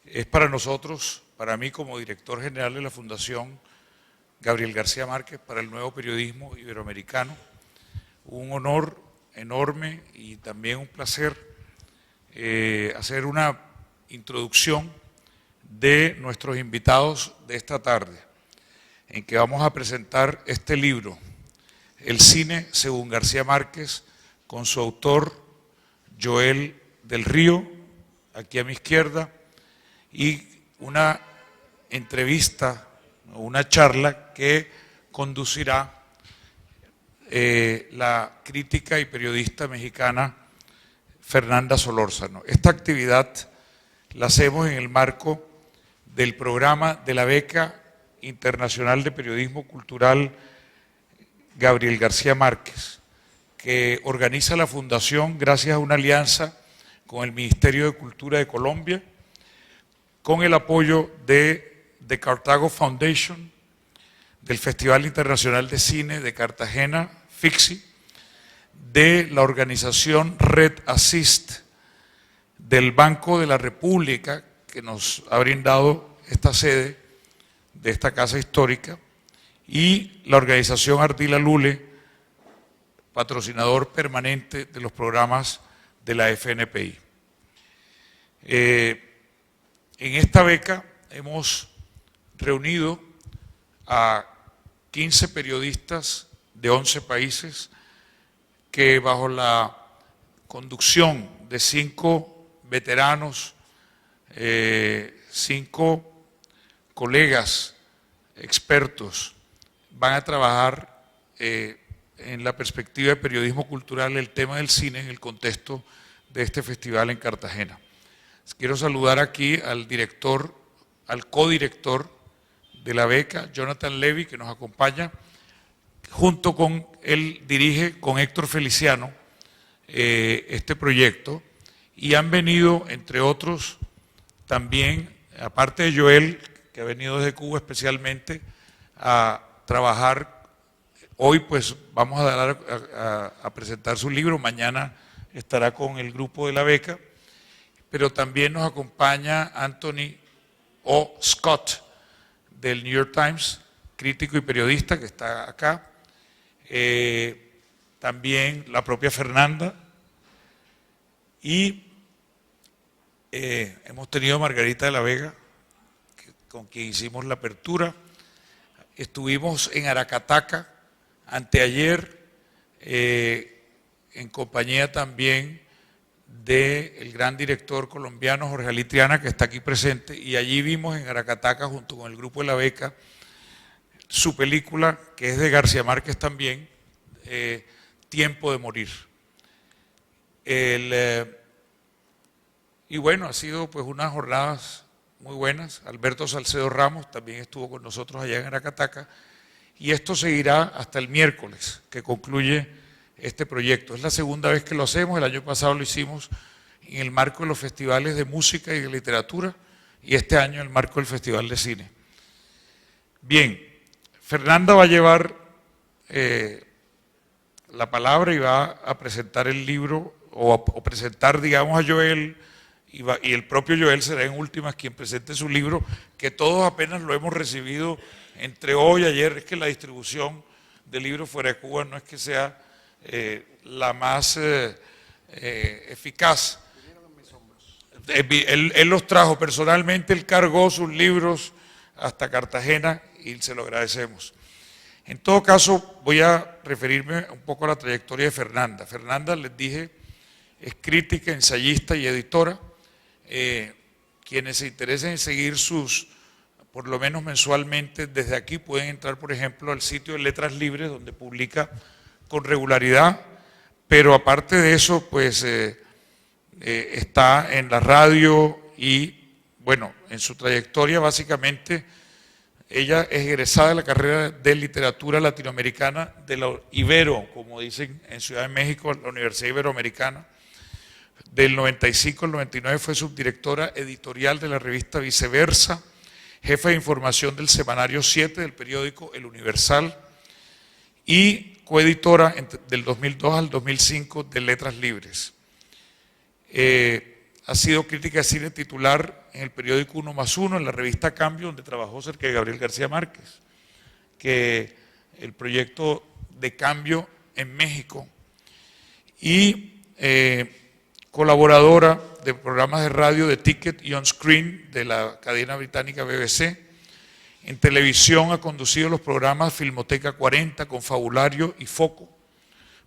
Es para nosotros, para mí como director general de la Fundación Gabriel García Márquez para el Nuevo Periodismo Iberoamericano, un honor enorme y también un placer hacer una introducción de nuestros invitados de esta tarde, en que vamos a presentar este libro, El cine según García Márquez, con su autor Joel del Río, aquí a mi izquierda, y una entrevista, una charla que conducirá la crítica y periodista mexicana Fernanda Solórzano. Esta actividad la hacemos en el marco del programa de la Beca Internacional de Periodismo Cultural Gabriel García Márquez, que organiza la Fundación gracias a una alianza con el Ministerio de Cultura de Colombia, con el apoyo de The Cartago Foundation, del Festival Internacional de Cine de Cartagena, FICCI, de la organización Red Assist, del Banco de la República, que nos ha brindado esta sede de esta casa histórica, y la organización Ardila Lule, patrocinador permanente de los programas de la FNPI. En esta beca hemos reunido a 15 periodistas de 11 países que, bajo la conducción de 5 veteranos, 5 colegas expertos, van a trabajar en la perspectiva de periodismo cultural el tema del cine en el contexto de este festival en Cartagena. Quiero saludar aquí al director, al codirector de la beca, Jonathan Levy, que nos acompaña, junto con él dirige con Héctor Feliciano este proyecto, y han venido, entre otros, también, aparte de Joel, que ha venido desde Cuba especialmente, a trabajar. Hoy pues vamos a presentar su libro, mañana estará con el grupo de la beca, pero también nos acompaña Anthony O. Scott, del New York Times, crítico y periodista que está acá, también la propia Fernanda, y hemos tenido a Margarita de la Vega, con quien hicimos la apertura. Estuvimos en Aracataca anteayer, en compañía también del gran director colombiano Jorge Ali Triana, que está aquí presente, y allí vimos en Aracataca, junto con el grupo de la beca, su película, que es de García Márquez también, Tiempo de morir. Y bueno, ha sido pues unas jornadas muy buenas. Alberto Salcedo Ramos también estuvo con nosotros allá en Aracataca, y esto seguirá hasta el miércoles, que concluye este proyecto. Es la segunda vez que lo hacemos. El año pasado lo hicimos en el marco de los festivales de música y de literatura, y este año en el marco del Festival de Cine. Bien, Fernanda va a llevar la palabra y va a presentar el libro, o presentar, digamos, a Joel, y el propio Joel será en últimas quien presente su libro, que todos apenas lo hemos recibido entre hoy y ayer. Es que la distribución de libros fuera de Cuba no es que sea la más eficaz. Él los trajo personalmente, él cargó sus libros hasta Cartagena y se lo agradecemos. En todo caso, voy a referirme un poco a la trayectoria de Fernanda. Fernanda, les dije, es crítica, ensayista y editora. Quienes se interesen en seguir sus, por lo menos mensualmente, desde aquí pueden entrar, por ejemplo, al sitio de Letras Libres, donde publica con regularidad, pero aparte de eso, pues está en la radio y, bueno, en su trayectoria básicamente, ella es egresada de la carrera de literatura latinoamericana de la Ibero, como dicen en Ciudad de México, la Universidad Iberoamericana. Del 95 al 99 fue subdirectora editorial de la revista Viceversa, jefa de información del semanario 7 del periódico El Universal, y coeditora del 2002 al 2005 de Letras Libres. ha sido crítica de cine titular en el periódico 1+1, en la revista Cambio, donde trabajó cerca de Gabriel García Márquez, que el proyecto de Cambio en México, y colaboradora de programas de radio de Ticket y On Screen de la cadena británica BBC. En televisión ha conducido los programas Filmoteca 40, Confabulario y Foco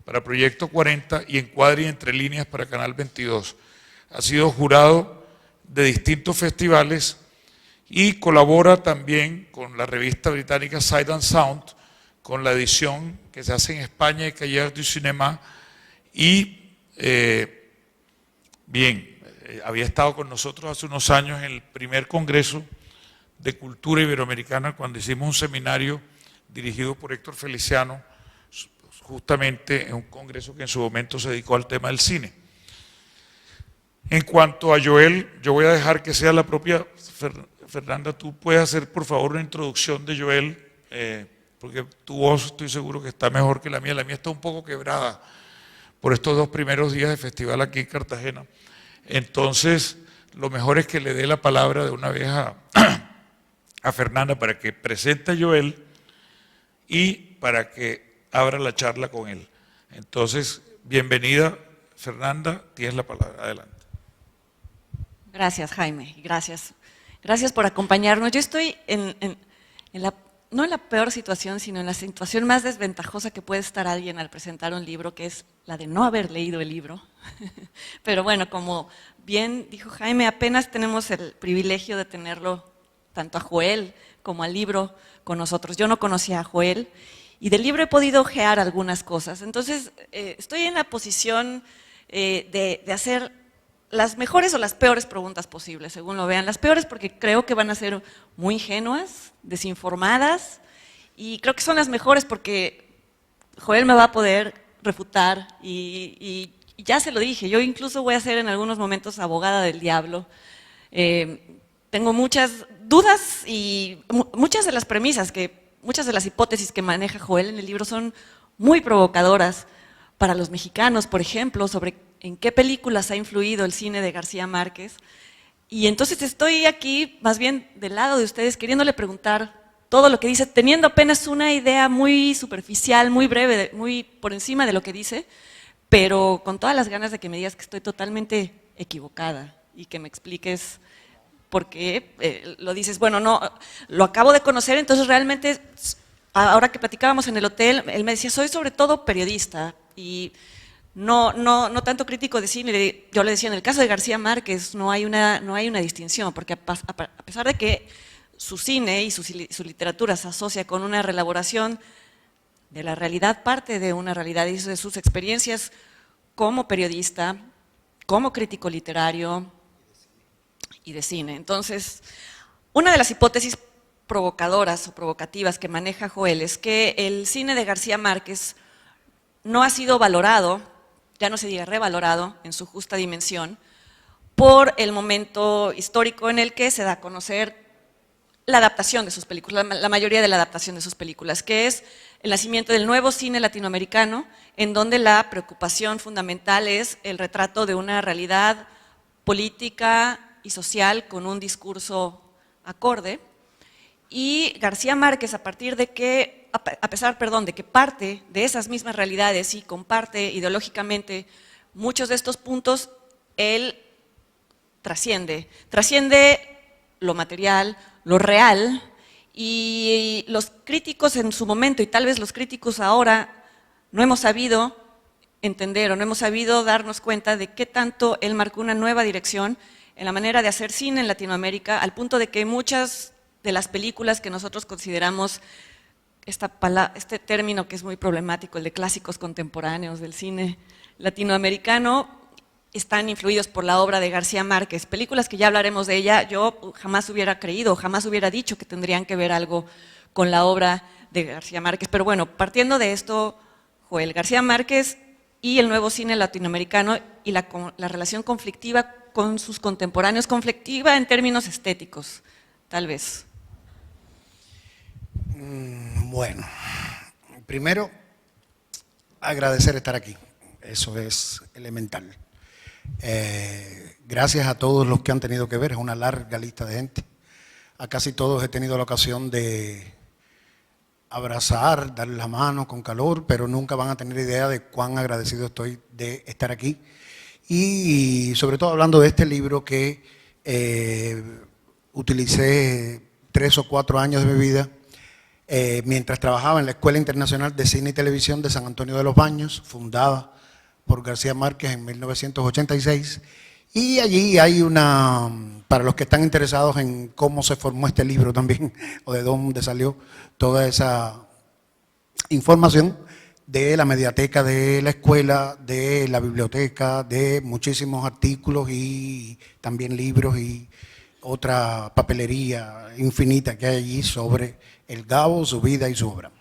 para Proyecto 40 y Encuadre y Entre Líneas para Canal 22. Ha sido jurado de distintos festivales y colabora también con la revista británica Sight and Sound, con la edición que se hace en España de Cahiers du Cinéma, y había estado con nosotros hace unos años en el primer Congreso de Cultura Iberoamericana, cuando hicimos un seminario dirigido por Héctor Feliciano, justamente en un congreso que en su momento se dedicó al tema del cine. En cuanto a Joel, yo voy a dejar que sea la propia Fernanda, tú puedes hacer por favor una introducción de Joel, porque tu voz estoy seguro que está mejor que la mía está un poco quebrada por estos 2 primeros días de festival aquí en Cartagena. Entonces, lo mejor es que le dé la palabra de una vez a Fernanda para que presente a Joel y para que abra la charla con él. Entonces, bienvenida Fernanda, tienes la palabra, adelante. Gracias, Jaime, gracias por acompañarnos. Yo estoy no en la peor situación, sino en la situación más desventajosa que puede estar alguien al presentar un libro, que es la de no haber leído el libro. Pero bueno, como bien dijo Jaime, apenas tenemos el privilegio de tenerlo tanto a Joel como al libro con nosotros. Yo no conocía a Joel y del libro he podido ojear algunas cosas. Entonces, estoy en la posición de hacer las mejores o las peores preguntas posibles, según lo vean. Las peores porque creo que van a ser muy ingenuas, desinformadas, y creo que son las mejores porque Joel me va a poder refutar y ya se lo dije, yo incluso voy a ser en algunos momentos abogada del diablo. Tengo muchas dudas y muchas de las premisas, muchas de las hipótesis que maneja Joel en el libro son muy provocadoras para los mexicanos, por ejemplo, sobre en qué películas ha influido el cine de García Márquez. Y entonces estoy aquí, más bien del lado de ustedes, queriéndole preguntar todo lo que dice, teniendo apenas una idea muy superficial, muy breve, muy por encima de lo que dice, pero con todas las ganas de que me digas que estoy totalmente equivocada y que me expliques por qué lo dices. Bueno, no, lo acabo de conocer, entonces realmente, ahora que platicábamos en el hotel, él me decía, soy sobre todo periodista y no tanto crítico de cine. Yo le decía, en el caso de García Márquez no hay una distinción, porque a pesar de que su cine y su literatura se asocia con una reelaboración de la realidad, parte de una realidad y de sus experiencias como periodista, como crítico literario y de cine. Entonces, una de las hipótesis provocadoras o provocativas que maneja Joel es que el cine de García Márquez no ha sido valorado, ya no se diga revalorado, en su justa dimensión, por el momento histórico en el que se da a conocer la adaptación de sus películas, la mayoría de la adaptación de sus películas, que es el nacimiento del nuevo cine latinoamericano, en donde la preocupación fundamental es el retrato de una realidad política y social con un discurso acorde. Y García Márquez, a pesar de que parte de esas mismas realidades y comparte ideológicamente muchos de estos puntos, él trasciende lo material, lo real, y los críticos en su momento, y tal vez los críticos ahora, no hemos sabido entender o no hemos sabido darnos cuenta de qué tanto él marcó una nueva dirección en la manera de hacer cine en Latinoamérica, al punto de que muchas de las películas que nosotros consideramos, este término que es muy problemático, el de clásicos contemporáneos del cine latinoamericano, están influidos por la obra de García Márquez. Películas que ya hablaremos de ella, yo jamás hubiera creído, jamás hubiera dicho que tendrían que ver algo con la obra de García Márquez. Pero bueno, partiendo de esto, Joel, García Márquez y el nuevo cine latinoamericano y la relación conflictiva con sus contemporáneos, conflictiva en términos estéticos, tal vez. Bueno, primero, agradecer estar aquí, eso es elemental. gracias a todos los que han tenido que ver, es una larga lista de gente. A casi todos he tenido la ocasión de abrazar, darle la mano con calor, pero nunca van a tener idea de cuán agradecido estoy de estar aquí. Y sobre todo hablando de este libro que utilicé 3 o 4 años de mi vida mientras trabajaba en la Escuela Internacional de Cine y Televisión de San Antonio de los Baños, fundada por García Márquez en 1986. Y allí hay para los que están interesados en cómo se formó este libro también, o de dónde salió toda esa información, de la mediateca de la escuela, de la biblioteca, de muchísimos artículos y también libros y otra papelería infinita que hay allí sobre el Gabo, su vida y su obra.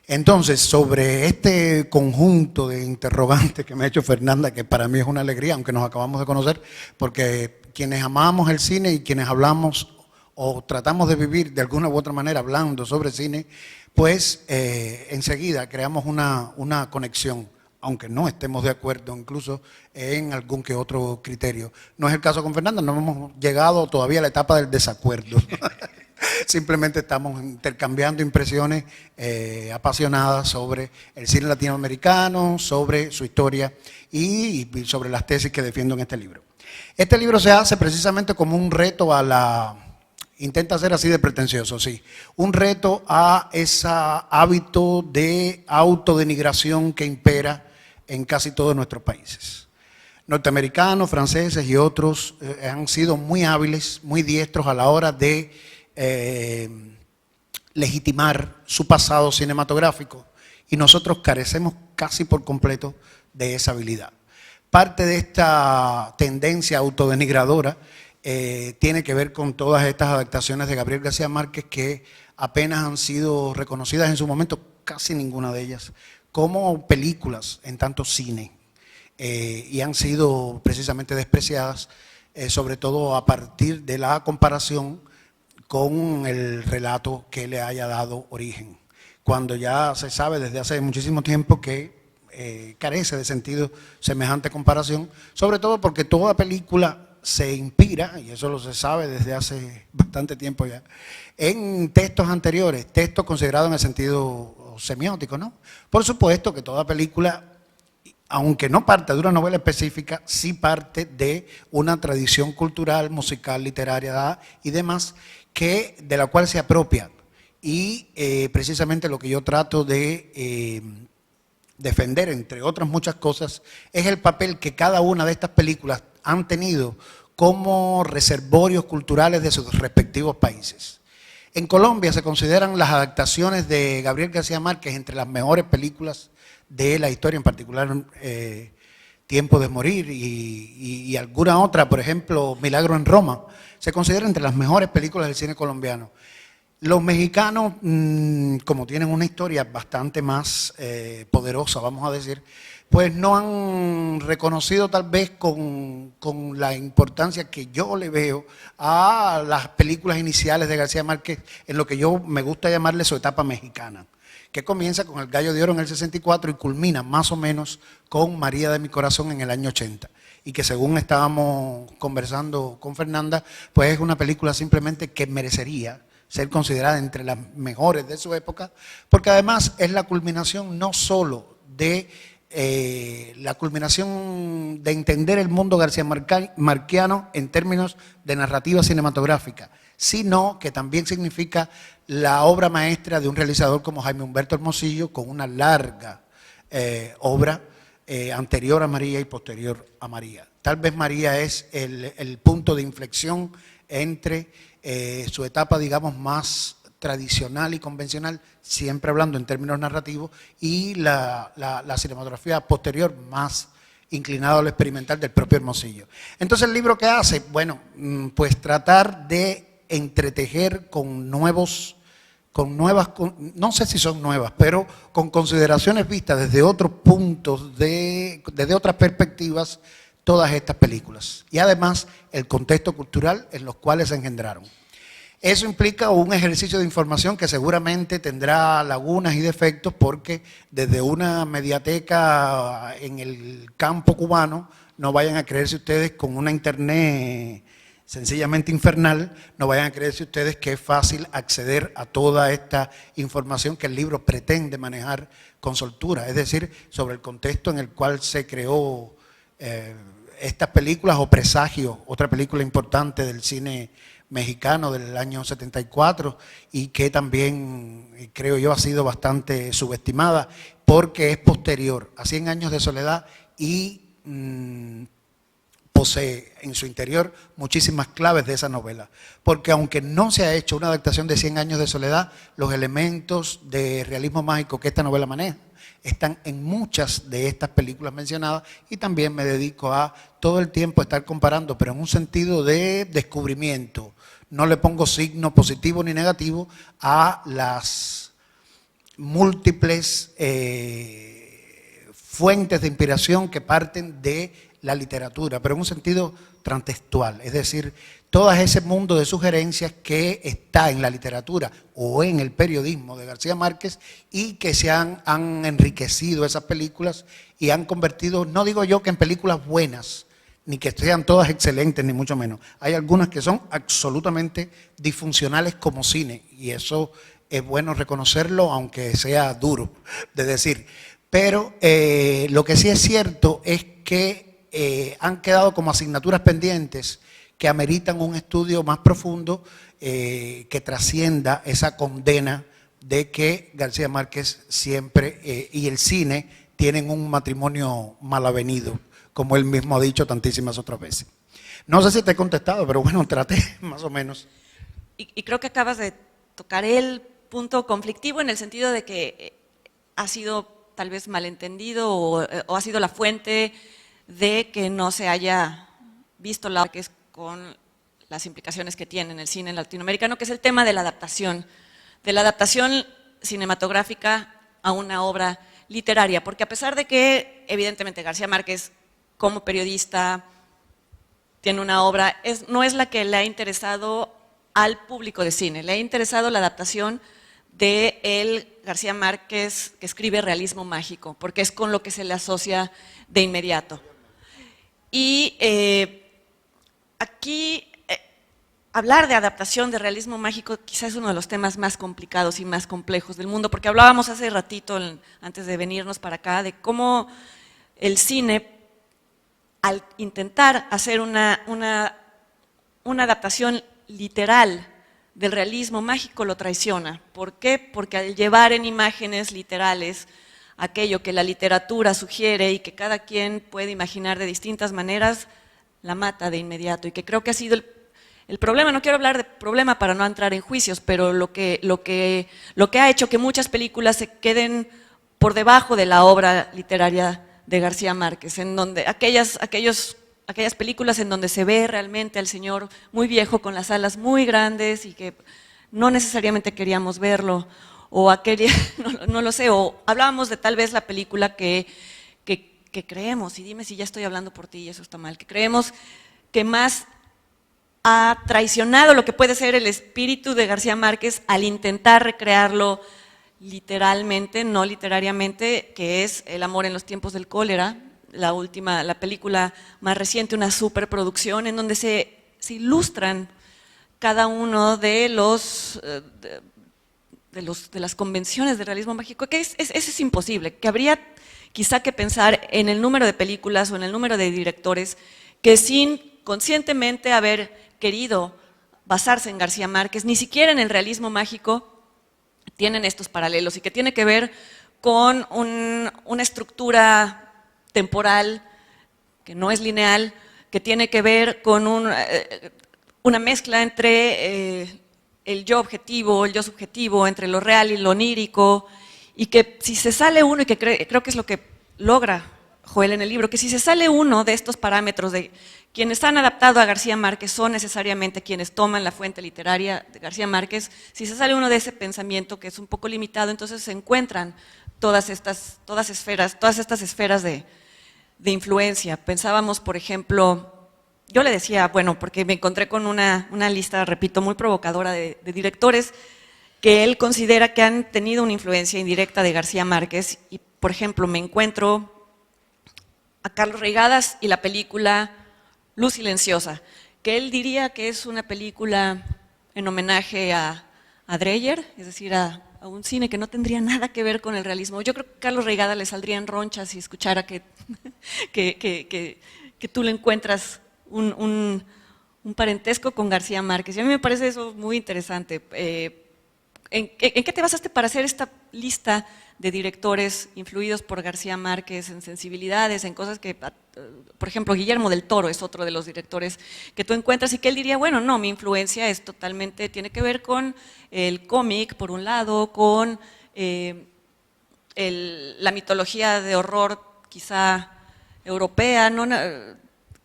Entonces, sobre este conjunto de interrogantes que me ha hecho Fernanda, que para mí es una alegría, aunque nos acabamos de conocer, porque quienes amamos el cine y quienes hablamos o tratamos de vivir de alguna u otra manera hablando sobre cine, pues enseguida creamos una conexión, aunque no estemos de acuerdo incluso en algún que otro criterio. No es el caso con Fernanda, no hemos llegado todavía a la etapa del desacuerdo. Simplemente estamos intercambiando impresiones apasionadas sobre el cine latinoamericano, sobre su historia y sobre las tesis que defiendo en este libro. Este libro se hace precisamente como un reto intenta ser así de pretencioso, sí, un reto a ese hábito de autodenigración que impera en casi todos nuestros países. Norteamericanos, franceses y otros han sido muy hábiles, muy diestros a la hora de legitimar su pasado cinematográfico y nosotros carecemos casi por completo de esa habilidad. Parte de esta tendencia autodenigradora tiene que ver con todas estas adaptaciones de Gabriel García Márquez que apenas han sido reconocidas en su momento, casi ninguna de ellas, como películas en tanto cine y han sido precisamente despreciadas, sobre todo a partir de la comparación con el relato que le haya dado origen, cuando ya se sabe desde hace muchísimo tiempo que carece de sentido semejante comparación, sobre todo porque toda película se inspira, y eso lo se sabe desde hace bastante tiempo ya, en textos anteriores, textos considerados en el sentido semiótico, ¿no? Por supuesto que toda película, aunque no parte de una novela específica, sí parte de una tradición cultural, musical, literaria y demás, de la cual se apropia. Y precisamente lo que yo trato de defender, entre otras muchas cosas, es el papel que cada una de estas películas han tenido como reservorios culturales de sus respectivos países. En Colombia se consideran las adaptaciones de Gabriel García Márquez entre las mejores películas de la historia, en particular Tiempo de Morir y alguna otra, por ejemplo, Milagro en Roma, se considera entre las mejores películas del cine colombiano. Los mexicanos, como tienen una historia bastante más poderosa, vamos a decir, pues no han reconocido tal vez con la importancia que yo le veo a las películas iniciales de García Márquez, en lo que yo me gusta llamarle su etapa mexicana, que comienza con El Gallo de Oro en el 64 y culmina más o menos con María de mi corazón en el año 80. Y que según estábamos conversando con Fernanda, pues es una película simplemente que merecería ser considerada entre las mejores de su época, porque además es la culminación no solo de la culminación de entender el mundo García Marquiano en términos de narrativa cinematográfica, sino que también significa la obra maestra de un realizador como Jaime Humberto Hermosillo, con una larga obra anterior a María y posterior a María. Tal vez María es el punto de inflexión entre su etapa, digamos, más tradicional y convencional, siempre hablando en términos narrativos, y la cinematografía posterior más inclinada al experimental del propio Hermosillo. Entonces, ¿el libro qué hace? Bueno, pues tratar de entretejer con nuevas, no sé si son nuevas, pero con consideraciones vistas desde otros puntos, desde otras perspectivas, todas estas películas. Y además, el contexto cultural en los cuales se engendraron. Eso implica un ejercicio de información que seguramente tendrá lagunas y defectos porque desde una mediateca en el campo cubano no vayan a creerse ustedes con una internet sencillamente infernal, no vayan a creerse ustedes que es fácil acceder a toda esta información que el libro pretende manejar con soltura, es decir, sobre el contexto en el cual se creó estas películas o Presagio, otra película importante del cine mexicano del año 74 y que también creo yo ha sido bastante subestimada porque es posterior a 100 años de soledad y posee en su interior muchísimas claves de esa novela, porque aunque no se ha hecho una adaptación de 100 años de soledad, los elementos de realismo mágico que esta novela maneja están en muchas de estas películas mencionadas y también me dedico a todo el tiempo estar comparando, pero en un sentido de descubrimiento. No le pongo signo positivo ni negativo a las múltiples fuentes de inspiración que parten de la literatura, pero en un sentido transtextual, es decir, todo ese mundo de sugerencias que está en la literatura o en el periodismo de García Márquez y que se han enriquecido esas películas y han convertido, no digo yo que en películas buenas, ni que sean todas excelentes, ni mucho menos. Hay algunas que son absolutamente disfuncionales como cine y eso es bueno reconocerlo, aunque sea duro de decir. Pero lo que sí es cierto es que han quedado como asignaturas pendientes que ameritan un estudio más profundo que trascienda esa condena de que García Márquez siempre y el cine tienen un matrimonio mal avenido, como él mismo ha dicho tantísimas otras veces. No sé si te he contestado, pero bueno, traté más o menos. Y creo que acabas de tocar el punto conflictivo en el sentido de que ha sido tal vez malentendido o ha sido la fuente de que no se haya visto la que es con las implicaciones que tiene en el cine latinoamericano, que es el tema de la adaptación cinematográfica a una obra literaria, porque a pesar de que evidentemente García Márquez como periodista tiene una obra, no es la que le ha interesado al público de cine, le ha interesado la adaptación de el García Márquez que escribe realismo mágico, porque es con lo que se le asocia de inmediato. Y aquí hablar de adaptación de realismo mágico quizás es uno de los temas más complicados y más complejos del mundo, porque hablábamos hace ratito, antes de venirnos para acá, de cómo el cine, al intentar hacer una adaptación literal del realismo mágico, lo traiciona. ¿Por qué? Porque al llevar en imágenes literales aquello que la literatura sugiere y que cada quien puede imaginar de distintas maneras, la mata de inmediato. Y que creo que ha sido el problema, no quiero hablar de problema para no entrar en juicios, pero lo que ha hecho que muchas películas se queden por debajo de la obra literaria de García Márquez, en donde aquellas películas en donde se ve realmente al señor muy viejo con las alas muy grandes y que no necesariamente queríamos verlo, o no lo sé, o hablábamos de tal vez la película que creemos, y dime si ya estoy hablando por ti y eso está mal, que creemos que más ha traicionado lo que puede ser el espíritu de García Márquez al intentar recrearlo literalmente, no literariamente, que es El amor en los tiempos del cólera, la película más reciente, una superproducción en donde se ilustran cada uno de las convenciones de realismo mágico, que eso es imposible, que habría quizá que pensar en el número de películas o en el número de directores que sin conscientemente haber querido basarse en García Márquez, ni siquiera en el realismo mágico, tienen estos paralelos y que tiene que ver con una estructura temporal que no es lineal, que tiene que ver con una mezcla entre el yo objetivo, el yo subjetivo, entre lo real y lo onírico, y que si se sale uno, y que creo que es lo que logra Joel en el libro, que si se sale uno de estos parámetros de quienes han adaptado a García Márquez son necesariamente quienes toman la fuente literaria de García Márquez, si se sale uno de ese pensamiento que es un poco limitado, entonces se encuentran todas estas esferas de influencia. Pensábamos, por ejemplo, yo le decía, bueno, porque me encontré con una lista, repito, muy provocadora de directores que él considera que han tenido una influencia indirecta de García Márquez, y por ejemplo me encuentro a Carlos Reigadas y la película Luz Silenciosa, que él diría que es una película en homenaje a Dreyer, es decir, a un cine que no tendría nada que ver con el realismo. Yo creo que a Carlos Reigadas le saldrían ronchas si escuchara que tú le encuentras un parentesco con García Márquez. Y a mí me parece eso muy interesante. ¿En qué te basaste para hacer esta lista de directores influidos por García Márquez, en sensibilidades, en cosas que, por ejemplo, Guillermo del Toro es otro de los directores que tú encuentras y que él diría, bueno, no, mi influencia es totalmente, tiene que ver con el cómic, por un lado, con la mitología de horror quizá europea,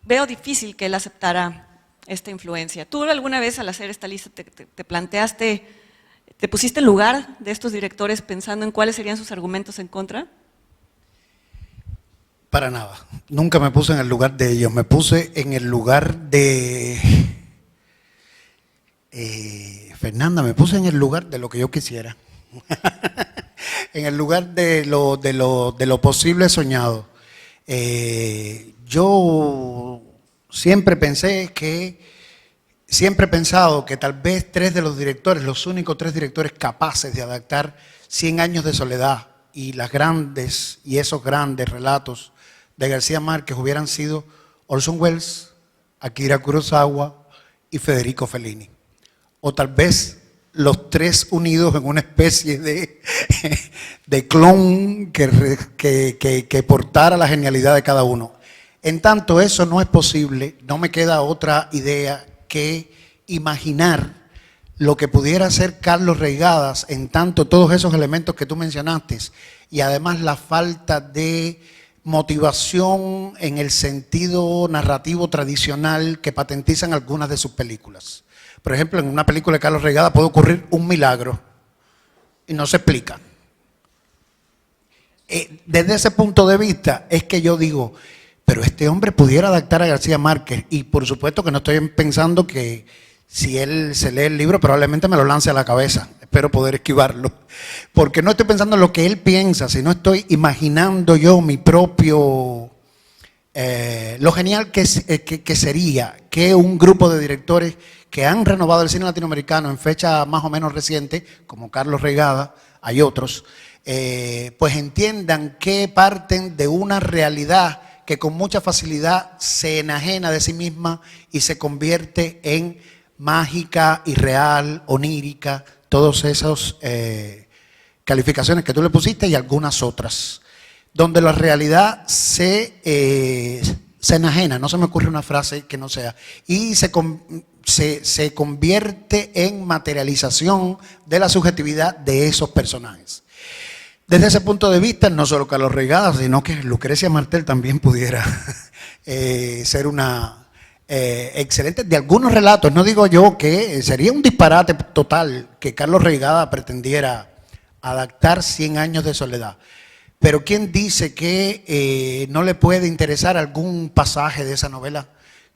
veo difícil que él aceptara esta influencia. ¿Tú alguna vez al hacer esta lista te planteaste, te pusiste en lugar de estos directores pensando en cuáles serían sus argumentos en contra? Para nada. Nunca me puse en el lugar de ellos. Me puse en el lugar de... Fernanda, me puse en el lugar de lo que yo quisiera. En el lugar de lo posible soñado. Yo siempre he pensado que tal vez tres de los directores, los únicos tres directores capaces de adaptar 100 años de soledad y esos grandes relatos de García Márquez hubieran sido Orson Welles, Akira Kurosawa y Federico Fellini. O tal vez los tres unidos en una especie de clon que portara la genialidad de cada uno. En tanto eso no es posible, no me queda otra idea que imaginar lo que pudiera ser Carlos Reigadas, en tanto todos esos elementos que tú mencionaste y además la falta de motivación en el sentido narrativo tradicional que patentizan algunas de sus películas. Por ejemplo, en una película de Carlos Reigadas puede ocurrir un milagro y no se explica. Desde ese punto de vista es que yo digo, pero este hombre pudiera adaptar a García Márquez, y por supuesto que no estoy pensando que si él se lee el libro probablemente me lo lance a la cabeza, espero poder esquivarlo, porque no estoy pensando en lo que él piensa, sino estoy imaginando yo mi propio, lo genial que sería que un grupo de directores que han renovado el cine latinoamericano en fecha más o menos reciente, como Carlos Reigadas, hay otros, pues entiendan que parten de una realidad que con mucha facilidad se enajena de sí misma y se convierte en mágica, irreal, onírica, todas esas calificaciones que tú le pusiste y algunas otras, donde la realidad se enajena, no se me ocurre una frase que no sea, y se convierte en materialización de la subjetividad de esos personajes. Desde ese punto de vista, no solo Carlos Reigadas, sino que Lucrecia Martel también pudiera ser una excelente, de algunos relatos. No digo yo que sería un disparate total que Carlos Reigadas pretendiera adaptar 100 años de soledad. Pero ¿quién dice que no le puede interesar algún pasaje de esa novela?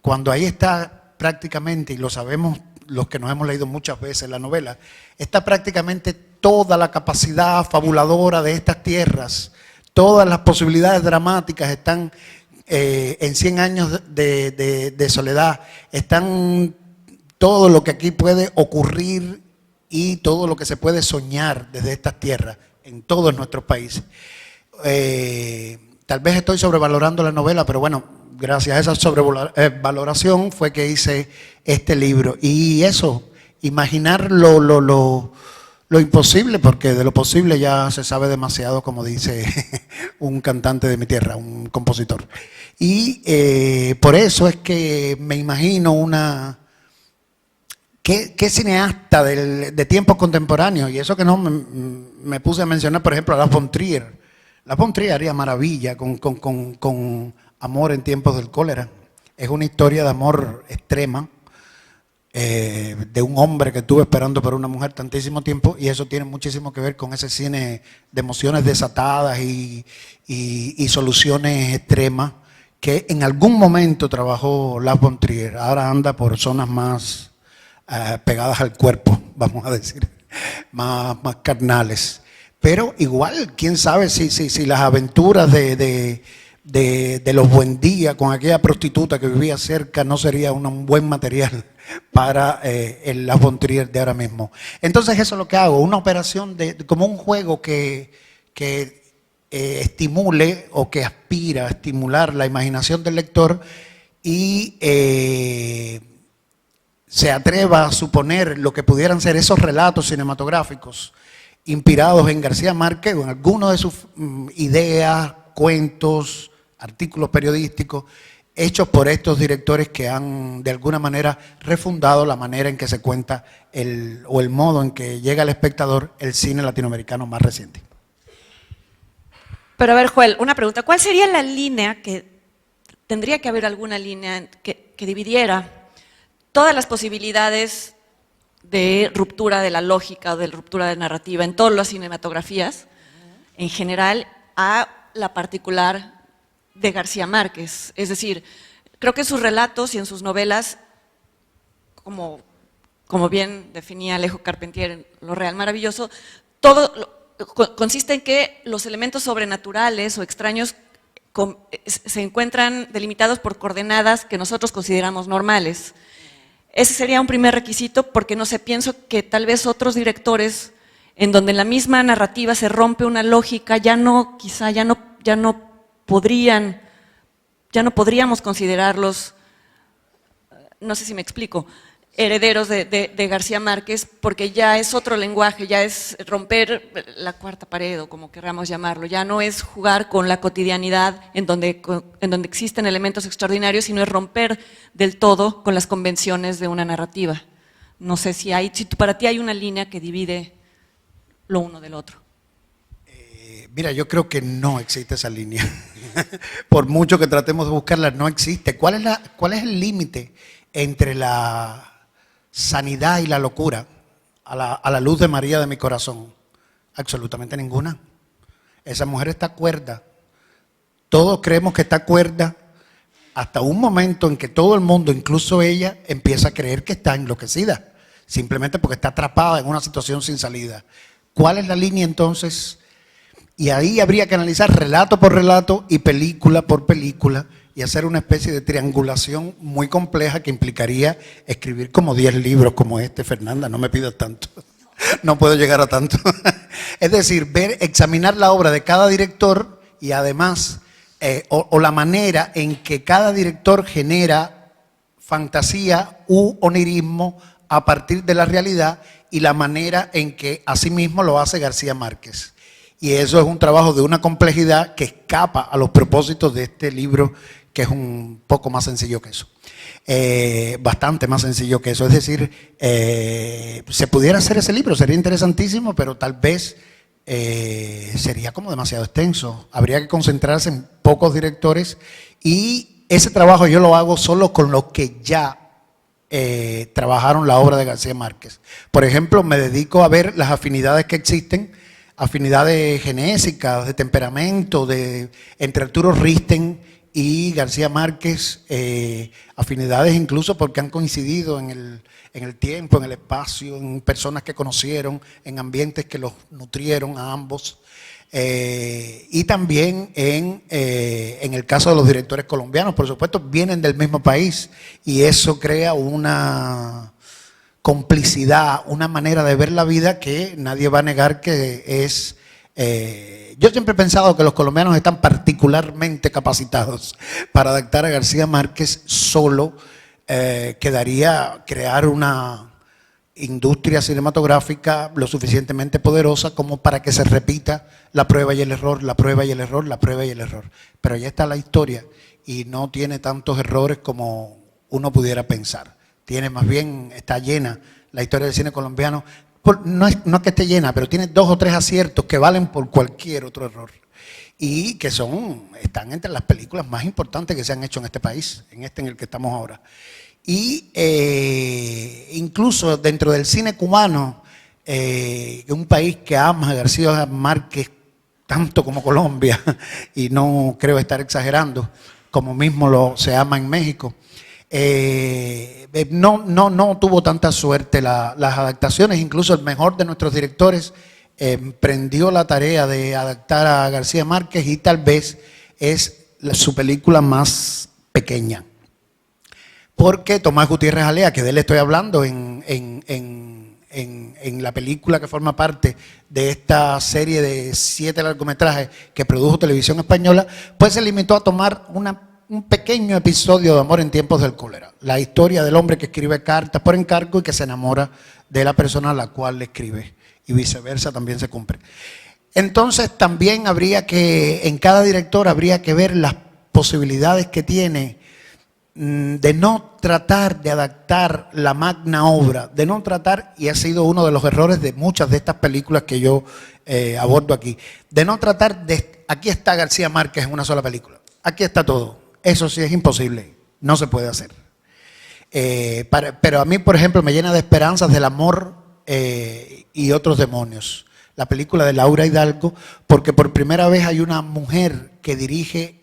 Cuando ahí está prácticamente, y lo sabemos los que nos hemos leído muchas veces la novela, está prácticamente toda la capacidad fabuladora de estas tierras, todas las posibilidades dramáticas están en 100 años de soledad, están todo lo que aquí puede ocurrir y todo lo que se puede soñar desde estas tierras en todos nuestros países. Tal vez estoy sobrevalorando la novela, pero bueno, gracias a esa sobrevaloración fue que hice este libro. Y eso, imaginar lo imposible, porque de lo posible ya se sabe demasiado, como dice un cantante de mi tierra, un compositor. Y por eso es que me imagino ¿Qué cineasta de tiempos contemporáneos? Y eso que no me puse a mencionar, por ejemplo, a Lars von Trier. Lars von Trier haría maravilla con Amor en tiempos del cólera. Es una historia de amor extrema, de un hombre que estuvo esperando por una mujer tantísimo tiempo, y eso tiene muchísimo que ver con ese cine de emociones desatadas y soluciones extremas que en algún momento trabajó Lars von Trier. Ahora anda por zonas más pegadas al cuerpo, vamos a decir, más carnales. Pero igual, quién sabe si las aventuras de de los Buendía con aquella prostituta que vivía cerca no sería un buen material para el Las von Trier de ahora mismo. Entonces eso es lo que hago, una operación como un juego que estimule o que aspira a estimular la imaginación del lector y se atreva a suponer lo que pudieran ser esos relatos cinematográficos inspirados en García Márquez o en alguna de sus ideas, cuentos, artículos periodísticos hechos por estos directores que han de alguna manera refundado la manera en que se cuenta el modo en que llega al espectador el cine latinoamericano más reciente. Pero a ver, Joel, una pregunta. ¿Cuál sería la línea tendría que haber alguna línea que dividiera todas las posibilidades de ruptura de la lógica o de ruptura de narrativa en todas las cinematografías, en general, a la particular de García Márquez? Es decir, creo que en sus relatos y en sus novelas, como bien definía Alejo Carpentier en Lo Real Maravilloso, todo consiste en que los elementos sobrenaturales o extraños se encuentran delimitados por coordenadas que nosotros consideramos normales. Ese sería un primer requisito, porque no sé, pienso que tal vez otros directores, en donde en la misma narrativa se rompe una lógica, ya no podríamos considerarlos, no sé si me explico, herederos de García Márquez, porque ya es otro lenguaje, ya es romper la cuarta pared, o como queramos llamarlo, ya no es jugar con la cotidianidad en donde existen elementos extraordinarios, sino es romper del todo con las convenciones de una narrativa. No sé si para ti hay una línea que divide lo uno del otro. Mira, yo creo que no existe esa línea. Por mucho que tratemos de buscarla, no existe. ¿Cuál es el límite entre la sanidad y la locura a la luz de María de mi corazón? Absolutamente ninguna. Esa mujer está cuerda. Todos creemos que está cuerda hasta un momento en que todo el mundo, incluso ella, empieza a creer que está enloquecida, simplemente porque está atrapada en una situación sin salida. ¿Cuál es la línea entonces? Y ahí habría que analizar relato por relato y película por película y hacer una especie de triangulación muy compleja que implicaría escribir como 10 libros como este. Fernanda, no me pidas tanto, no puedo llegar a tanto. Es decir, examinar la obra de cada director y además, o la manera en que cada director genera fantasía u onirismo a partir de la realidad y la manera en que asimismo lo hace García Márquez. Y eso es un trabajo de una complejidad que escapa a los propósitos de este libro, que es un poco más sencillo que eso. Bastante más sencillo que eso. Es decir, se pudiera hacer ese libro, sería interesantísimo, pero tal vez sería como demasiado extenso. Habría que concentrarse en pocos directores y ese trabajo yo lo hago solo con los que ya trabajaron la obra de García Márquez. Por ejemplo, me dedico a ver las afinidades que existen, afinidades genésicas, de temperamento, entre Arturo Risten y García Márquez, afinidades incluso porque han coincidido en el tiempo, en el espacio, en personas que conocieron, en ambientes que los nutrieron a ambos. Y también en el caso de los directores colombianos, por supuesto, vienen del mismo país y eso crea una complicidad, una manera de ver la vida que nadie va a negar que es... yo siempre he pensado que los colombianos están particularmente capacitados para adaptar a García Márquez. Solo quedaría crear una industria cinematográfica lo suficientemente poderosa como para que se repita la prueba y el error, la prueba y el error, la prueba y el error. Pero ya está la historia y no tiene tantos errores como uno pudiera pensar. Tiene más bien, está llena la historia del cine colombiano. No es que esté llena, pero tiene 2 o 3 aciertos que valen por cualquier otro error. Y que están entre las películas más importantes que se han hecho en este país, en el que estamos ahora. Y incluso dentro del cine cubano, un país que ama a García Márquez tanto como Colombia, y no creo estar exagerando, como mismo se ama en México, no tuvo tanta suerte las adaptaciones. Incluso el mejor de nuestros directores emprendió la tarea de adaptar a García Márquez y tal vez es su película más pequeña. Porque Tomás Gutiérrez Alea, que de él estoy hablando en la película que forma parte de esta serie de 7 largometrajes que produjo Televisión Española, pues se limitó a tomar un pequeño episodio de Amor en tiempos del cólera. La historia del hombre que escribe cartas por encargo y que se enamora de la persona a la cual le escribe. Y viceversa también se cumple. Entonces también en cada director habría que ver las posibilidades que tiene de no tratar de adaptar la magna obra, de no tratar, y ha sido uno de los errores de muchas de estas películas que yo abordo aquí, de no tratar aquí está García Márquez en una sola película, aquí está todo. Eso sí es imposible, no se puede hacer. Pero a mí, por ejemplo, me llena de esperanzas del amor y otros demonios. La película de Laura Hidalgo, porque por primera vez hay una mujer que dirige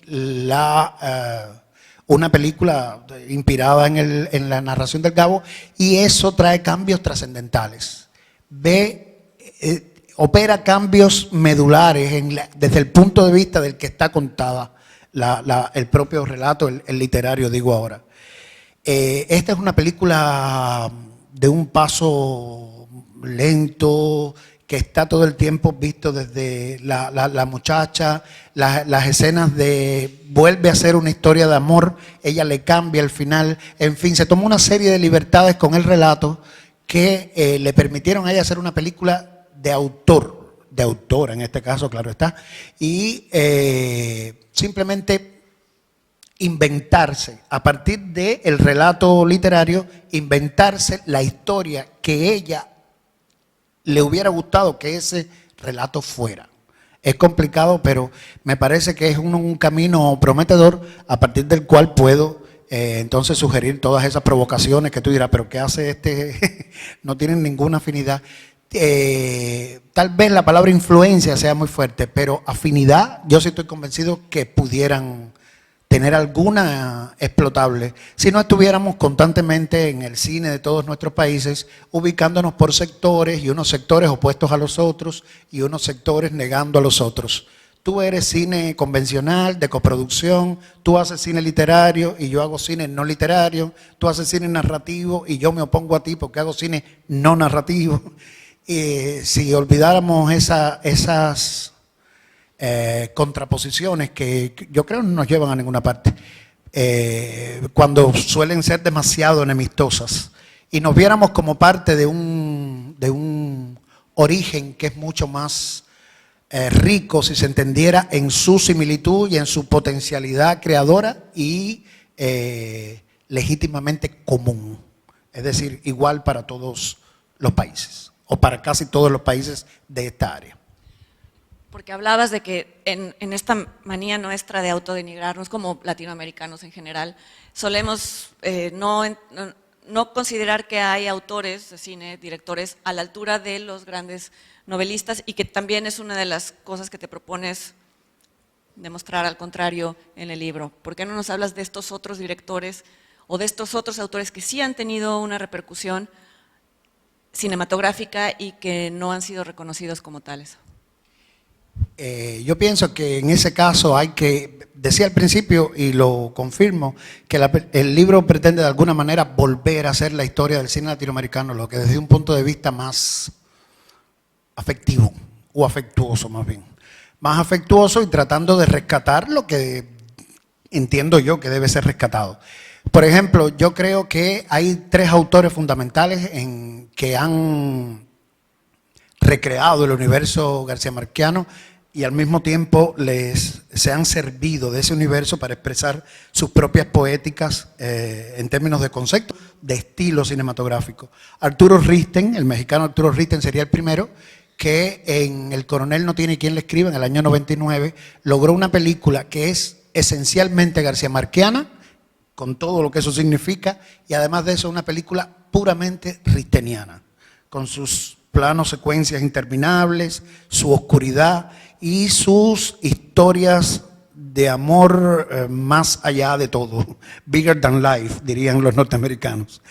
una película inspirada en la narración del Gabo, y eso trae cambios trascendentales. Opera cambios medulares desde el punto de vista del que está contada el propio relato, el literario, digo ahora. Esta es una película de un paso lento, que está todo el tiempo visto desde la muchacha, las escenas de vuelve a ser una historia de amor, ella le cambia el final, en fin, se toma una serie de libertades con el relato que le permitieron a ella hacer una película de autora en este caso, claro está, y simplemente inventarse, a partir del relato literario, inventarse la historia que ella le hubiera gustado que ese relato fuera. Es complicado, pero me parece que es un camino prometedor a partir del cual puedo entonces sugerir todas esas provocaciones que tú dirás, pero ¿qué hace este? No tienen ninguna afinidad. Tal vez la palabra influencia sea muy fuerte, pero afinidad, yo sí estoy convencido que pudieran tener alguna explotable si no estuviéramos constantemente en el cine de todos nuestros países ubicándonos por sectores y unos sectores opuestos a los otros y unos sectores negando a los otros. Tú eres cine convencional, de coproducción, tú haces cine literario y yo hago cine no literario, tú haces cine narrativo y yo me opongo a ti porque hago cine no narrativo. Si olvidáramos esas contraposiciones que yo creo no nos llevan a ninguna parte, cuando suelen ser demasiado enemistosas, y nos viéramos como parte de un origen que es mucho más rico si se entendiera en su similitud y en su potencialidad creadora y legítimamente común, es decir, igual para todos los países o para casi todos los países de esta área. Porque hablabas de que en esta manía nuestra de autodenigrarnos como latinoamericanos en general, solemos no considerar que hay autores de cine, directores, a la altura de los grandes novelistas, y que también es una de las cosas que te propones demostrar al contrario en el libro. ¿Por qué no nos hablas de estos otros directores o de estos otros autores que sí han tenido una repercusión cinematográfica y que no han sido reconocidos como tales? Yo pienso que en ese caso hay que, decía al principio y lo confirmo, que el libro pretende de alguna manera volver a hacer la historia del cine latinoamericano, lo que desde un punto de vista más afectivo o afectuoso más bien. Más afectuoso y tratando de rescatar lo que entiendo yo que debe ser rescatado. Por ejemplo, yo creo que hay 3 autores fundamentales que han recreado el universo garciamarquiano y al mismo tiempo se han servido de ese universo para expresar sus propias poéticas en términos de concepto, de estilo cinematográfico. Arturo Risten, el mexicano Arturo Risten sería el primero, que en El coronel no tiene quien le escriba, en el año 99, logró una película que es esencialmente garciamarquiana, con todo lo que eso significa, y además de eso una película puramente risteniana, con sus planos, secuencias interminables, su oscuridad y sus historias de amor más allá de todo, bigger than life, dirían los norteamericanos.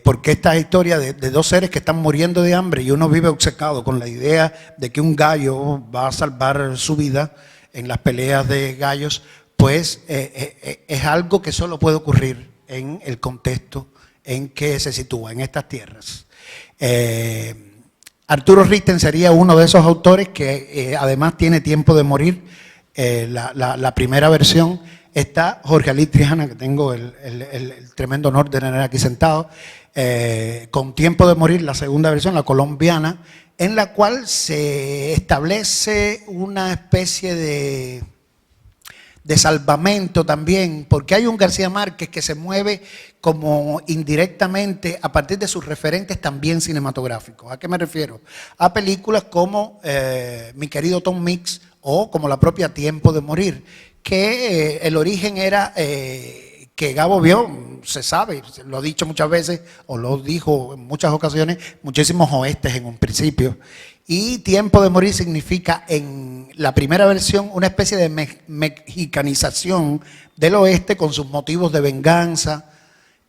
Porque esta historia de 2 seres que están muriendo de hambre y uno vive obcecado con la idea de que un gallo va a salvar su vida en las peleas de gallos, pues es algo que solo puede ocurrir en el contexto en que se sitúa, en estas tierras. Arturo Ritten sería uno de esos autores que además tiene Tiempo de morir, la primera versión. Está Jorge Alí Triana, que tengo el tremendo honor de tener aquí sentado, con Tiempo de morir, la segunda versión, la colombiana, en la cual se establece una especie de salvamento también, porque hay un García Márquez que se mueve como indirectamente a partir de sus referentes también cinematográficos. ¿A qué me refiero? A películas como Mi querido Tom Mix o como la propia Tiempo de morir, que el origen era que Gabo vio, se sabe, lo ha dicho muchas veces, o lo dijo en muchas ocasiones, muchísimos oestes en un principio. Y Tiempo de morir significa en la primera versión una especie de mexicanización del oeste con sus motivos de venganza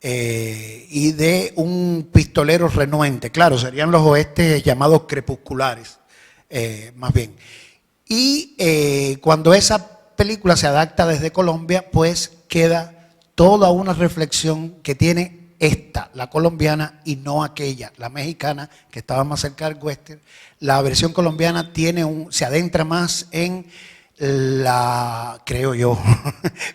y de un pistolero renuente. Claro, serían los oestes llamados crepusculares, más bien. Y cuando esa película se adapta desde Colombia, pues queda toda una reflexión que tiene esta, la colombiana, y no aquella, la mexicana, que estaba más cerca del western. La versión colombiana se adentra más en creo yo,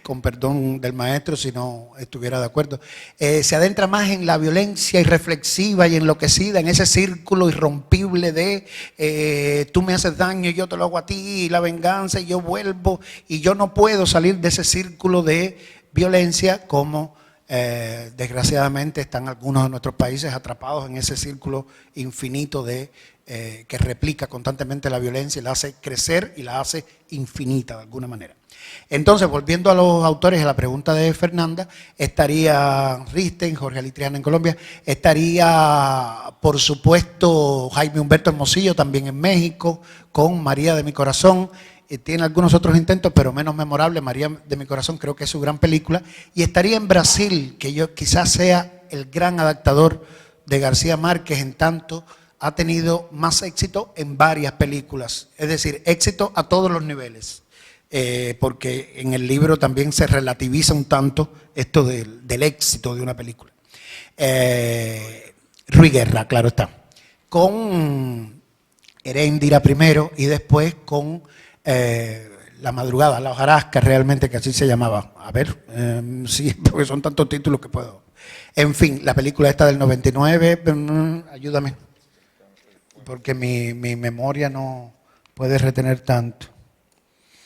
con perdón del maestro si no estuviera de acuerdo, se adentra más en la violencia irreflexiva y enloquecida, en ese círculo irrompible de tú me haces daño y yo te lo hago a ti, y la venganza y yo vuelvo, y yo no puedo salir de ese círculo de violencia como desgraciadamente están algunos de nuestros países atrapados en ese círculo infinito de que replica constantemente la violencia y la hace crecer y la hace infinita de alguna manera. Entonces, volviendo a los autores, a la pregunta de Fernanda, estaría Risten, Jorge Alí Triana en Colombia, estaría, por supuesto, Jaime Humberto Hermosillo, también en México, con María de mi corazón. Tiene algunos otros intentos, pero menos memorable. María de mi corazón creo que es su gran película. Y estaría en Brasil, que yo quizás sea el gran adaptador de García Márquez, en tanto ha tenido más éxito en varias películas, es decir, éxito a todos los niveles, porque en el libro también se relativiza un tanto esto del éxito de una película. Rui Guerra, claro está, con Heréndira primero y después con La madrugada, La hojarasca, realmente, que así se llamaba. A ver, sí, porque son tantos títulos que puedo. En fin, la película esta del 99, ayúdame, porque mi memoria no puede retener tanto.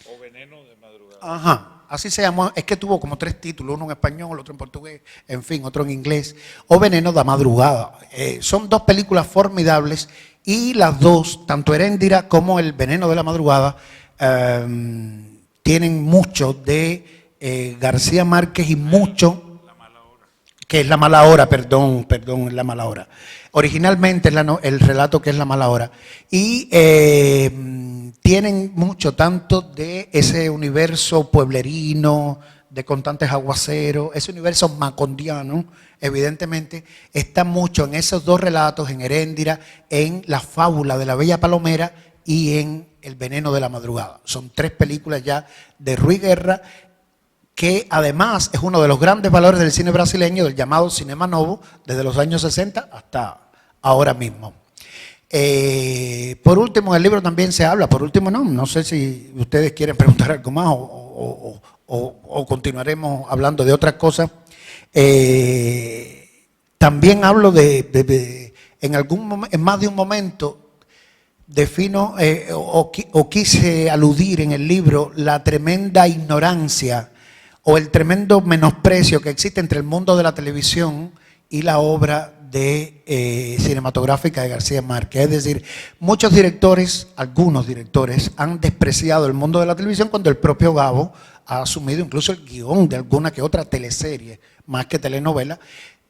O Veneno de madrugada. Ajá, así se llamó, es que tuvo como 3 títulos, uno en español, otro en portugués, en fin, otro en inglés. O Veneno da madrugada. Son 2 películas formidables y las 2, tanto Heréndira como El veneno de la madrugada, tienen mucho de García Márquez y mucho... que es La mala hora, perdón, La mala hora. Originalmente el relato que es La mala hora. Y tienen mucho tanto de ese universo pueblerino, de constantes aguaceros, ese universo macondiano, evidentemente, está mucho en esos 2 relatos, en Heréndira, en La fábula de la bella palomera y en El veneno de la madrugada. Son 3 películas ya de Rui Guerra, que además es uno de los grandes valores del cine brasileño, del llamado Cinema Novo, desde los años 60 hasta ahora mismo. Por último, en el libro también se habla, por último no sé si ustedes quieren preguntar algo más o continuaremos hablando de otras cosas. También hablo en más de un momento, defino o quise aludir en el libro la tremenda ignorancia o el tremendo menosprecio que existe entre el mundo de la televisión y la obra cinematográfica de García Márquez. Es decir, muchos directores, algunos directores, han despreciado el mundo de la televisión cuando el propio Gabo ha asumido incluso el guión de alguna que otra teleserie, más que telenovela,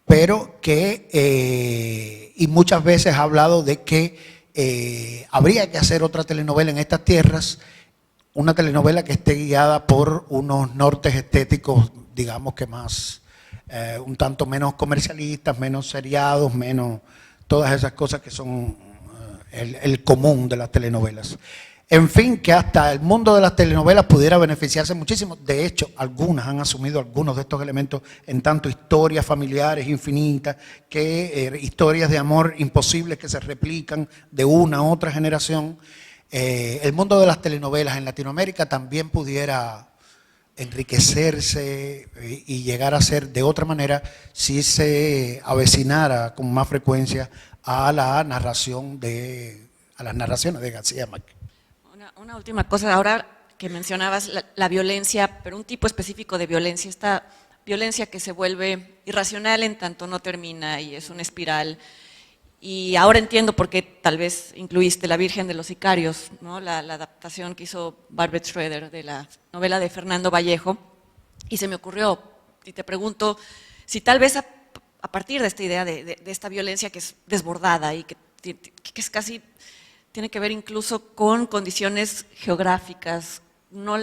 pero que, y muchas veces ha hablado de que habría que hacer otra telenovela en estas tierras, una telenovela que esté guiada por unos nortes estéticos, digamos que más, un tanto menos comercialistas, menos seriados, menos todas esas cosas que son el común de las telenovelas. En fin, que hasta el mundo de las telenovelas pudiera beneficiarse muchísimo. De hecho, algunas han asumido algunos de estos elementos en tanto historias familiares infinitas, que historias de amor imposibles que se replican de una a otra generación. El mundo de las telenovelas en Latinoamérica también pudiera enriquecerse y llegar a ser de otra manera si se avecinara con más frecuencia a las narraciones de García Márquez. Una última cosa, ahora que mencionabas la violencia, pero un tipo específico de violencia, esta violencia que se vuelve irracional en tanto no termina y es una espiral. Y ahora entiendo por qué tal vez incluiste La Virgen de los Sicarios, ¿no? La adaptación que hizo Barbet Schroeder de la novela de Fernando Vallejo, y se me ocurrió, y te pregunto, si tal vez a partir de esta idea de esta violencia que es desbordada y que es casi, tiene que ver incluso con condiciones geográficas, no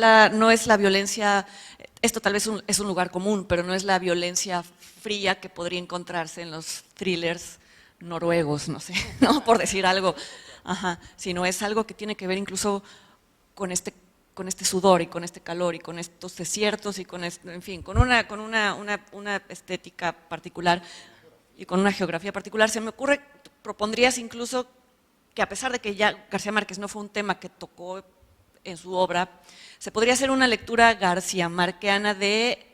es la violencia, esto tal vez es un lugar común, pero no es la violencia fría que podría encontrarse en los thrillers noruegos, no sé, ¿no? Por decir algo, sino es algo que tiene que ver incluso con este sudor y con este calor y con estos desiertos y en fin, con una estética particular y con una geografía particular. Se me ocurre, propondrías incluso que a pesar de que ya García Márquez no fue un tema que tocó en su obra, se podría hacer una lectura garciamarqueana de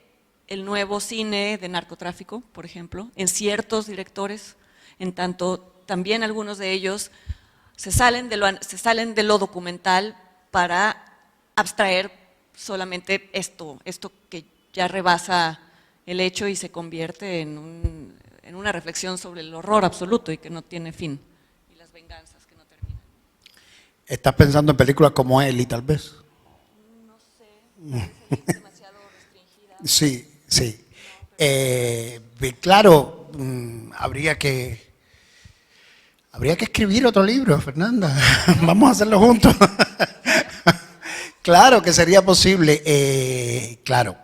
el nuevo cine de narcotráfico, por ejemplo, en ciertos directores, en tanto también algunos de ellos se salen de lo documental para abstraer solamente esto que ya rebasa el hecho y se convierte en una reflexión sobre el horror absoluto y que no tiene fin, y las venganzas que no terminan. ¿Estás pensando en películas como Eli, tal vez? No sé, es demasiado restringida. Sí. Claro, habría que escribir otro libro, Fernanda. Vamos a hacerlo juntos. Claro que sería posible. Claro,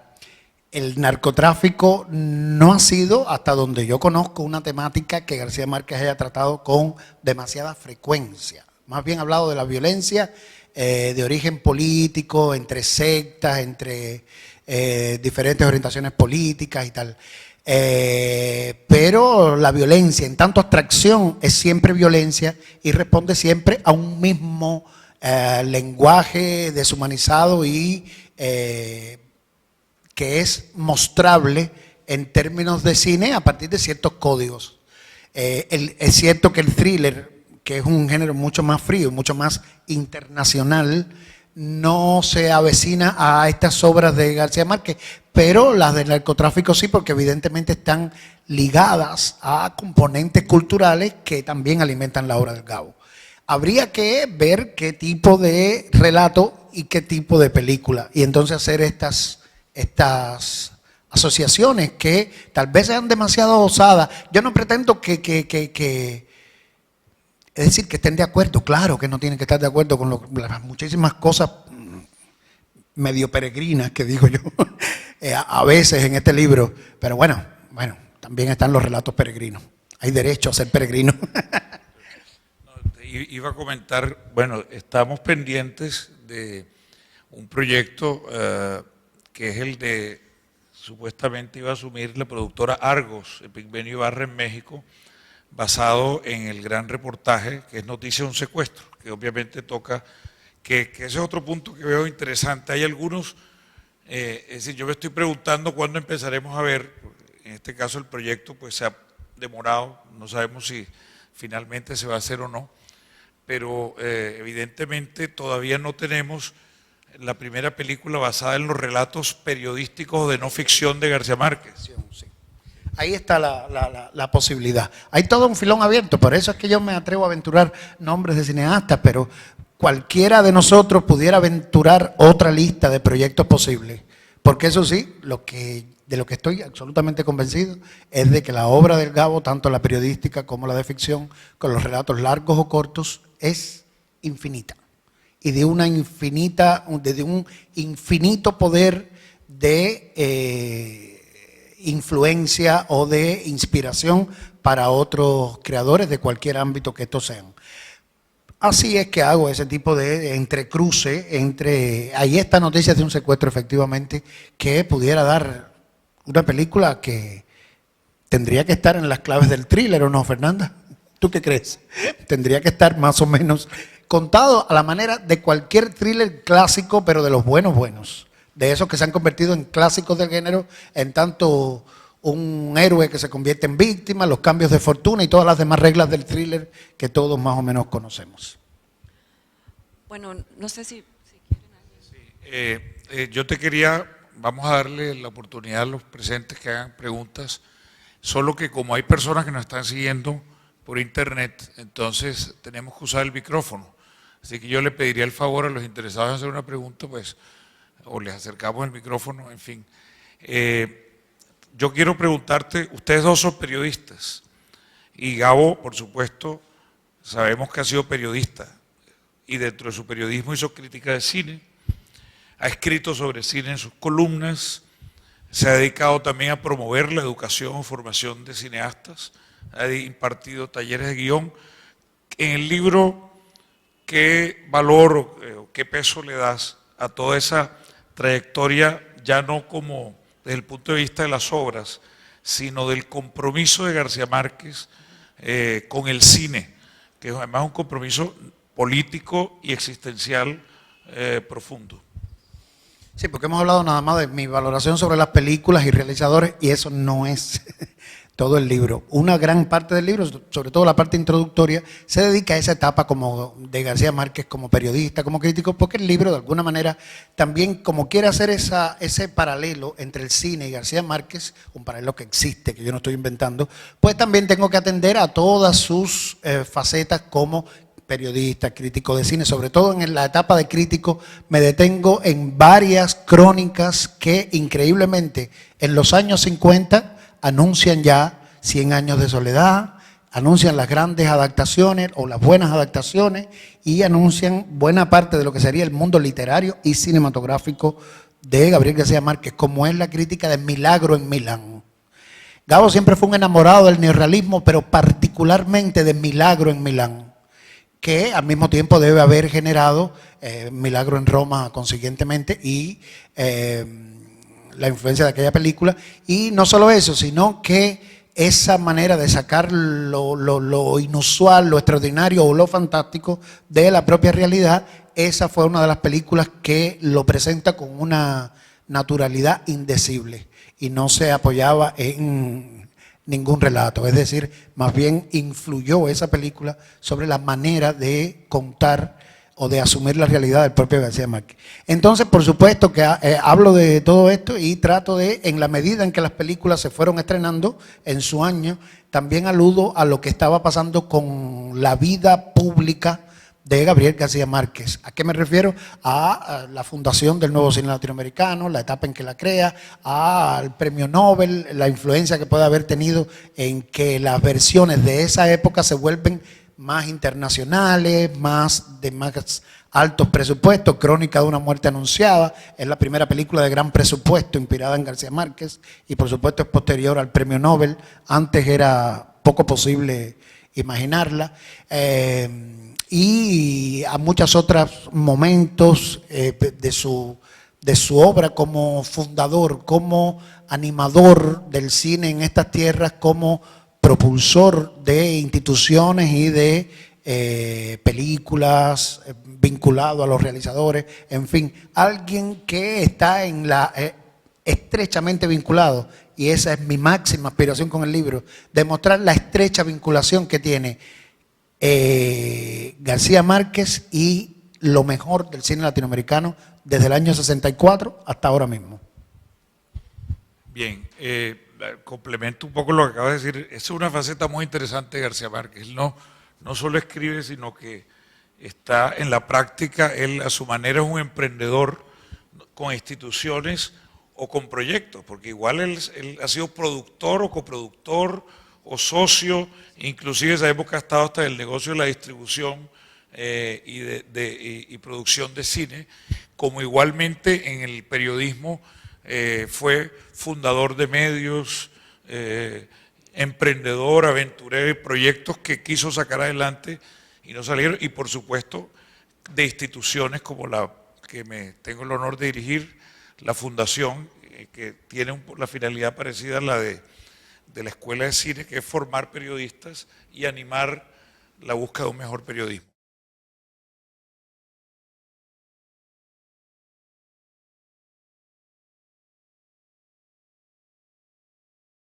el narcotráfico no ha sido, hasta donde yo conozco, una temática que García Márquez haya tratado con demasiada frecuencia. Más bien ha hablado de la violencia de origen político, entre sectas, entre diferentes orientaciones políticas y tal. Pero la violencia, en tanto abstracción, es siempre violencia y responde siempre a un mismo lenguaje deshumanizado y que es mostrable en términos de cine a partir de ciertos códigos. Es cierto que el thriller, que es un género mucho más frío, mucho más internacional, no se avecina a estas obras de García Márquez, pero las del narcotráfico sí, porque evidentemente están ligadas a componentes culturales que también alimentan la obra del Gabo. Habría que ver qué tipo de relato y qué tipo de película, y entonces hacer estas asociaciones que tal vez sean demasiado osadas. Yo no pretendo es decir, que estén de acuerdo, claro que no tienen que estar de acuerdo con las muchísimas cosas medio peregrinas que digo yo a veces en este libro, pero bueno, también están los relatos peregrinos. Hay derecho a ser peregrino. Iba a comentar, bueno, estamos pendientes de un proyecto que es el de, supuestamente iba a asumir la productora Argos, Epigmenio Ibarra en México, basado en el gran reportaje que es Noticia de un secuestro, que obviamente toca, que ese es otro punto que veo interesante. Hay algunos, es decir, yo me estoy preguntando cuándo empezaremos a ver, en este caso el proyecto pues se ha demorado, no sabemos si finalmente se va a hacer o no, pero evidentemente todavía no tenemos la primera película basada en los relatos periodísticos de no ficción de García Márquez. Sí. Ahí está la posibilidad. Hay todo un filón abierto, por eso es que yo me atrevo a aventurar nombres de cineastas, pero cualquiera de nosotros pudiera aventurar otra lista de proyectos posibles. Porque eso sí, de lo que estoy absolutamente convencido es de que la obra del Gabo, tanto la periodística como la de ficción, con los relatos largos o cortos, es infinita. Y de un infinito poder de influencia o de inspiración para otros creadores de cualquier ámbito que estos sean. Así es que hago ese tipo de entrecruce entre... Ahí está noticias de un secuestro, efectivamente, que pudiera dar una película que tendría que estar en las claves del thriller, ¿o no, Fernanda? ¿Tú qué crees? Tendría que estar más o menos contado a la manera de cualquier thriller clásico, pero de los buenos. De esos que se han convertido en clásicos del género, en tanto un héroe que se convierte en víctima, los cambios de fortuna y todas las demás reglas del thriller que todos más o menos conocemos. Bueno, no sé si quieren. Yo te quería, vamos a darle la oportunidad a los presentes que hagan preguntas, solo que como hay personas que nos están siguiendo por internet, entonces tenemos que usar el micrófono. Así que yo le pediría el favor a los interesados en hacer una pregunta, pues, o les acercamos el micrófono, en fin. Yo quiero preguntarte, ustedes dos son periodistas, y Gabo, por supuesto, sabemos que ha sido periodista, y dentro de su periodismo hizo crítica de cine, ha escrito sobre cine en sus columnas, se ha dedicado también a promover la educación o formación de cineastas, ha impartido talleres de guión. En el libro, ¿qué valor o qué peso le das a toda esa trayectoria, ya no como desde el punto de vista de las obras, sino del compromiso de García Márquez con el cine, que es además un compromiso político y existencial profundo? Sí, porque hemos hablado nada más de mi valoración sobre las películas y realizadores, y eso no es todo el libro. Una gran parte del libro, sobre todo la parte introductoria, se dedica a esa etapa como de García Márquez como periodista, como crítico, porque el libro de alguna manera también, como quiere hacer ese paralelo entre el cine y García Márquez, un paralelo que existe, que yo no estoy inventando, pues también tengo que atender a todas sus facetas como periodista, crítico de cine. Sobre todo en la etapa de crítico me detengo en varias crónicas que increíblemente en los años 50 anuncian ya 100 años de soledad, anuncian las grandes adaptaciones o las buenas adaptaciones y anuncian buena parte de lo que sería el mundo literario y cinematográfico de Gabriel García Márquez, como es la crítica de Milagro en Milán. Gabo siempre fue un enamorado del neorrealismo, pero particularmente de Milagro en Milán, que al mismo tiempo debe haber generado Milagro en Roma consiguientemente y la influencia de aquella película. Y no solo eso, sino que esa manera de sacar lo inusual, lo extraordinario o lo fantástico de la propia realidad, esa fue una de las películas que lo presenta con una naturalidad indecible y no se apoyaba en ningún relato, es decir, más bien influyó esa película sobre la manera de contar o de asumir la realidad del propio García Márquez. Entonces, por supuesto que hablo de todo esto y trato de, en la medida en que las películas se fueron estrenando en su año, también aludo a lo que estaba pasando con la vida pública de Gabriel García Márquez. ¿A qué me refiero? A la fundación del nuevo cine latinoamericano, la etapa en que la crea, al premio Nobel, la influencia que puede haber tenido en que las versiones de esa época se vuelven más internacionales, de más altos presupuestos. Crónica de una muerte anunciada es la primera película de gran presupuesto inspirada en García Márquez y por supuesto es posterior al premio Nobel. Antes era poco posible imaginarla. Y a muchos otros momentos de su obra como fundador, como animador del cine en estas tierras, como propulsor de instituciones y de películas vinculado a los realizadores, en fin, alguien que está en estrechamente vinculado, y esa es mi máxima aspiración con el libro, demostrar la estrecha vinculación que tiene García Márquez y lo mejor del cine latinoamericano desde el año 64 hasta ahora mismo. Bien, complemento un poco lo que acabas de decir. Esa es una faceta muy interesante de García Márquez. Él no solo escribe, sino que está en la práctica. Él a su manera es un emprendedor con instituciones o con proyectos, porque igual él ha sido productor o coproductor o socio, inclusive en esa época ha estado hasta en el negocio de la distribución y producción de cine, como igualmente en el periodismo fue fundador de medios, emprendedor, aventurero y proyectos que quiso sacar adelante y no salieron, y por supuesto de instituciones como la que tengo el honor de dirigir, la Fundación, que tiene la finalidad parecida a la de la Escuela de Cine, que es formar periodistas y animar la búsqueda de un mejor periodismo.